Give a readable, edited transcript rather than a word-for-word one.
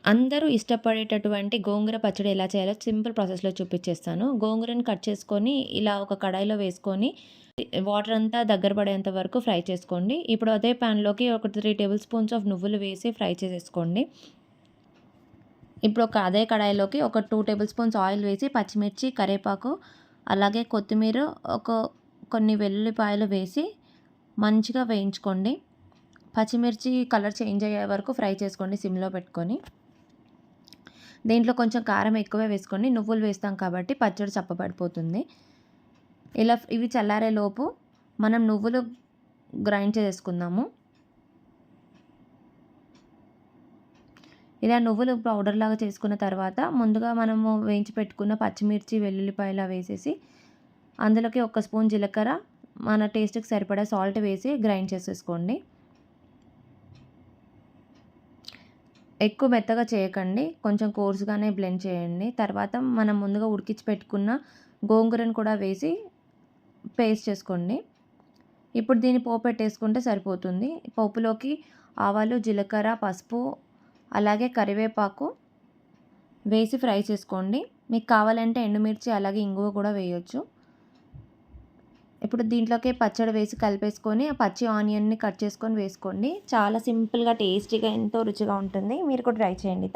అందరూ ఇష్టపడేటటువంటి గోంగూర పచ్చడి ఎలా చేయాలో సింపుల్ ప్రాసెస్‌లో చూపిచ్చేస్తాను. గోంగూరని కట్ చేసుకొని ఇలా ఒక కడాయిలో వేసుకొని వాటర్ అంతా దగ్గర పడేంత వరకు ఫ్రై చేసుకోండి. ఇప్పుడు అదే పాన్‌లోకి ఒక 3 టేబుల్ స్పూన్స్ ఆఫ్ నువ్వులు వేసి ఫ్రై చేసేసుకోండి. ఇప్పుడు అదే కడాయిలోకి ఒక 2 టేబుల్ స్పూన్స్ ఆయిల్ వేసి పచ్చిమిర్చి, కరివేపాకు అలాగే కొత్తిమీర ఒక కొన్ని వెల్లుల్లిపాయలు వేసి మంచిగా వేయించుకోండి. పచ్చిమిర్చి కలర్ చేంజ్ అయ్యే వరకు ఫ్రై చేసుకోండి సిమ్‌లో పెట్టుకొని. దీంట్లో కొంచెం కారం ఎక్కువే వేసుకోండి. నువ్వులు వేస్తాం కాబట్టి పచ్చడి చప్పబడిపోతుంది. ఇవి చల్లారేలోపు మనం నువ్వులు గ్రైండ్ చేసుకుందాము. ఇలా నువ్వులు పౌడర్ లాగా చేసుకున్న తర్వాత ముందుగా మనము వేయించి పెట్టుకున్న పచ్చిమిర్చి, వెల్లుల్లిపాయలు వేసేసి అందులోకి ఒక స్పూన్ జీలకర్ర, మన టేస్ట్‌కి సరిపడా సాల్ట్ వేసి గ్రైండ్ చేసేసుకోండి. ఎక్కువ మెత్తగా చేయకండి. కొంచెం కోర్స్‌గానే బ్లెండ్ చేయండి. తర్వాత మనం ముందుగా ఉడికించి పెట్టుకున్న గోంగూరను కూడా వేసి పేస్ట్ చేసుకోండి. ఇప్పుడు దీన్ని పోపెట్టేసుకుంటే సరిపోతుంది. పోపులోకి ఆవాలు, జీలకర్ర, పసుపు అలాగే కరివేపాకు వేసి ఫ్రై చేసుకోండి. మీకు కావాలంటే ఎండుమిర్చి అలాగే ఇంగువ కూడా వేయొచ్చు. ఇప్పుడు దీంట్లోకి పచ్చడి వేసి కలిపేసుకొని ఆ పచ్చి ఆనియన్‌ని కట్ చేసుకొని వేసుకోండి. చాలా సింపుల్‌గా, టేస్టీగా ఎంతో రుచిగా ఉంటుంది. మీరు కూడా ట్రై చేయండి.